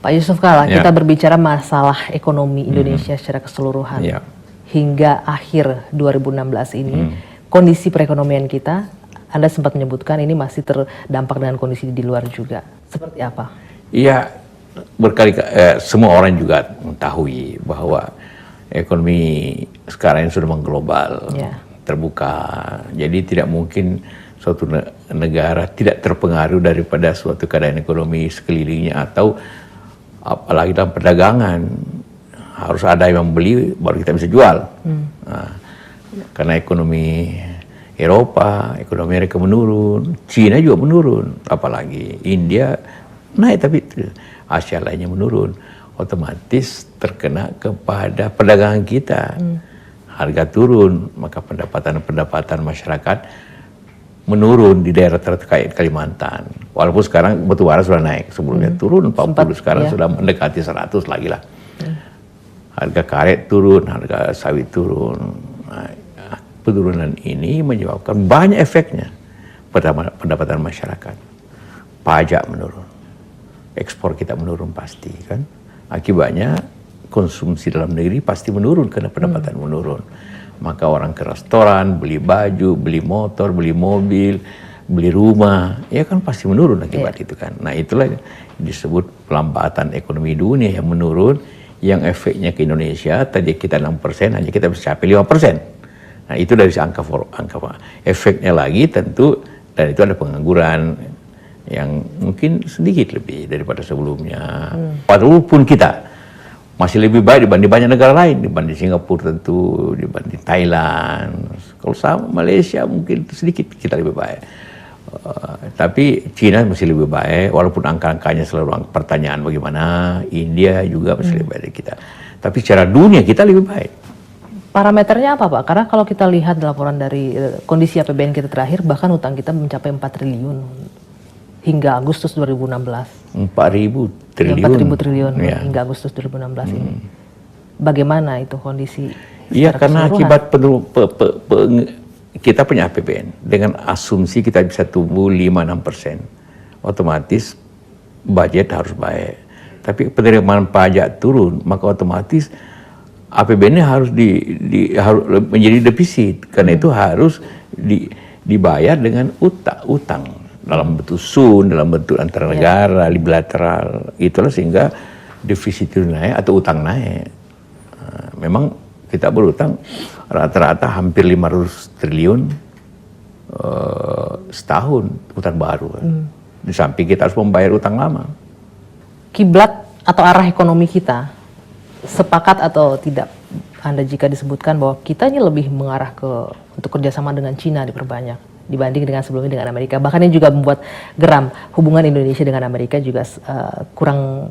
Pak Yusuf Kalla, kita berbicara masalah ekonomi Indonesia secara keseluruhan. Hingga akhir 2016 ini, kondisi perekonomian kita, Anda sempat menyebutkan ini masih terdampak dengan kondisi di luar juga. Seperti apa? Iya, semua orang juga mengetahui bahwa ekonomi sekarang ini sudah mengglobal, terbuka. Jadi tidak mungkin suatu negara tidak terpengaruh daripada suatu keadaan ekonomi sekelilingnya, atau apalagi dalam perdagangan harus ada yang membeli baru kita bisa jual. Nah, karena ekonomi Eropa, ekonomi Amerika menurun, Cina juga menurun, apalagi India naik tapi Asia lainnya menurun, otomatis terkena kepada perdagangan kita. Harga turun, maka pendapatan masyarakat menurun di daerah terkait Kalimantan. Walaupun sekarang batu bara sudah naik, sebelumnya turun 40, sekarang sudah mendekati 100 lagi lah. Harga karet turun, harga sawit turun. Nah, penurunan ini menyebabkan banyak efeknya pada pendapatan masyarakat. Pajak menurun, ekspor kita menurun pasti kan. Akibatnya konsumsi dalam negeri pasti menurun karena pendapatan menurun. Maka orang ke restoran, beli baju, beli motor, beli mobil, beli rumah, ya kan pasti menurun akibat itu kan. Nah itulah disebut pelambatan ekonomi dunia yang menurun, yang efeknya ke Indonesia, tadi kita 6%, hanya kita bisa capai 5%. Nah itu dari angka efeknya lagi tentu, dan itu ada pengangguran yang mungkin sedikit lebih daripada sebelumnya. Walaupun kita masih lebih baik dibanding banyak negara lain, dibanding Singapura tentu, dibanding Thailand. Kalau sama Malaysia mungkin sedikit kita lebih baik. Tapi Cina masih lebih baik, walaupun angka-angkanya selalu pertanyaan bagaimana. India juga masih lebih baik dari kita. Tapi secara dunia kita lebih baik. Parameternya apa Pak? Karena kalau kita lihat laporan dari kondisi APBN kita terakhir, bahkan utang kita mencapai 4 triliun hingga Agustus 2016. 4.000 triliun. 4.000 triliun hingga Agustus 2016 ini. Bagaimana itu kondisi? Iya, karena akibat kita punya APBN dengan asumsi kita bisa tumbuh 5-6%, otomatis budget harus baik. Tapi penerimaan pajak turun, maka otomatis APBN-nya harus menjadi defisit, karena itu harus dibayar dengan utang dalam bentuk dalam bentuk antara negara, bilateral. Itulah sehingga defisit itu naik atau utang naik. Memang kita berutang rata-rata hampir 500 triliun setahun, utang baru. Di samping kita harus membayar utang lama. Kiblat atau arah ekonomi kita, sepakat atau tidak Anda jika disebutkan bahwa kita ini lebih mengarah untuk kerjasama dengan Cina diperbanyak dibanding dengan sebelumnya dengan Amerika. Bahkan ini juga membuat geram hubungan Indonesia dengan Amerika juga kurang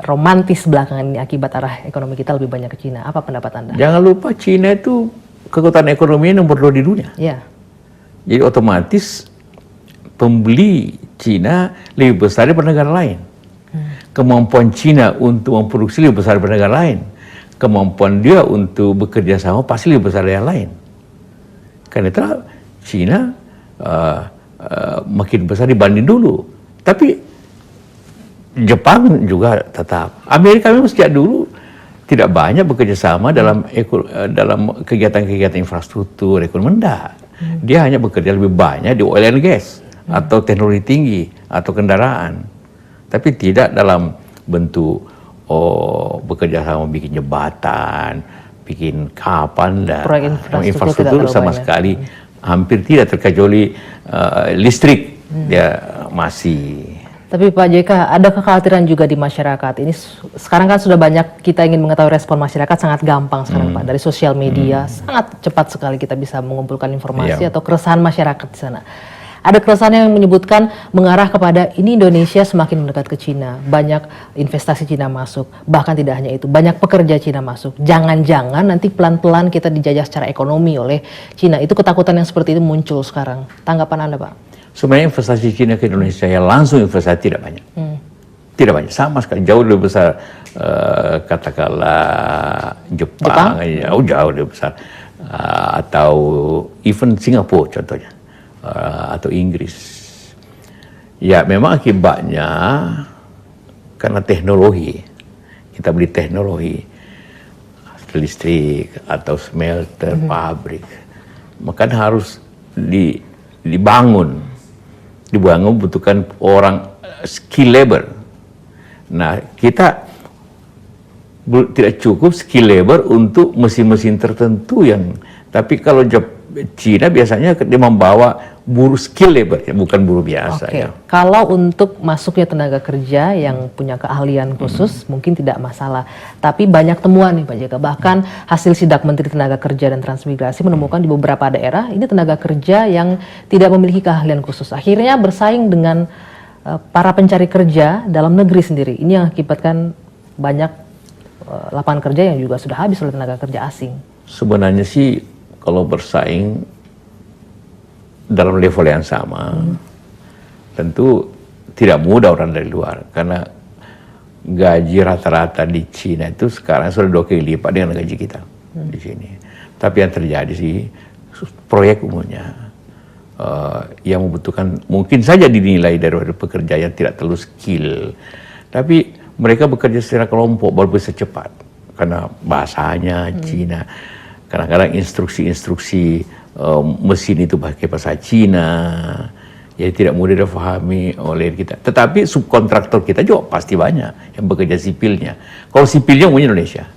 romantis belakangan ini akibat arah ekonomi kita lebih banyak ke Cina. Apa pendapat Anda? Jangan lupa Cina itu kekuatan ekonominya nomor 2 di dunia. Jadi otomatis pembeli Cina lebih besar daripada negara lain. Kemampuan Cina untuk memproduksi lebih besar daripada negara lain. Kemampuan dia untuk bekerja sama pasti lebih besar dari yang lain. Karena itu Cina makin besar dibanding dulu. Tapi Jepang juga tetap. Amerika memang sejak dulu tidak banyak bekerja sama dalam kegiatan-kegiatan infrastruktur ekonomi. Dia hanya bekerja lebih banyak di oil and gas atau teknologi tinggi atau kendaraan. Tapi tidak dalam bentuk bekerja sama bikin jembatan, bikin kapal, dan infrastruktur sama sekali hampir tidak, terkecuali listrik dia masih. Tapi Pak JK, ada kekhawatiran juga di masyarakat. Ini sekarang kan sudah banyak, kita ingin mengetahui respon masyarakat sangat gampang sekarang Pak. Dari sosial media sangat cepat sekali kita bisa mengumpulkan informasi atau keresahan masyarakat di sana. Ada keresahan yang menyebutkan mengarah kepada ini Indonesia semakin mendekat ke Cina. Banyak investasi Cina masuk. Bahkan tidak hanya itu, banyak pekerja Cina masuk. Jangan-jangan nanti pelan-pelan kita dijajah secara ekonomi oleh Cina. Itu ketakutan yang seperti itu muncul sekarang. Tanggapan Anda Pak? Sebenarnya investasi Cina ke Indonesia yang langsung investasi tidak banyak. Tidak banyak, sama sekali. Jauh lebih besar, katakanlah Jepang? Jauh lebih besar. Atau even Singapura contohnya. Atau Inggris. Ya memang akibatnya karena teknologi. Kita beli teknologi listrik atau smelter, pabrik, maka harus dibangun butuhkan orang skill labor. Nah, kita tidak cukup skill labor untuk mesin-mesin tertentu tapi kalau job Cina biasanya dia membawa buruh skill labor, ya, bukan buruh biasa. Oke. Ya. Kalau untuk masuknya tenaga kerja yang punya keahlian khusus mungkin tidak masalah. Tapi banyak temuan nih Pak JK. Bahkan hasil sidak Menteri Tenaga Kerja dan Transmigrasi menemukan di beberapa daerah ini tenaga kerja yang tidak memiliki keahlian khusus. Akhirnya bersaing dengan para pencari kerja dalam negeri sendiri. Ini yang akibatkan banyak lapangan kerja yang juga sudah habis oleh tenaga kerja asing. Sebenarnya sih kalau bersaing dalam level yang sama, tentu tidak mudah orang dari luar, karena gaji rata-rata di Cina itu sekarang sudah 2 kali lipat dengan gaji kita di sini. Tapi yang terjadi sih proyek umumnya yang membutuhkan mungkin saja dinilai dari pekerja yang tidak terlalu skill, tapi mereka bekerja secara kelompok baru bisa cepat karena bahasanya Cina. Kadang-kadang instruksi-instruksi mesin itu pakai bahasa Cina, jadi tidak mudah difahami oleh kita. Tetapi subkontraktor kita juga pasti banyak yang bekerja sipilnya. Kalau sipilnya umumnya Indonesia.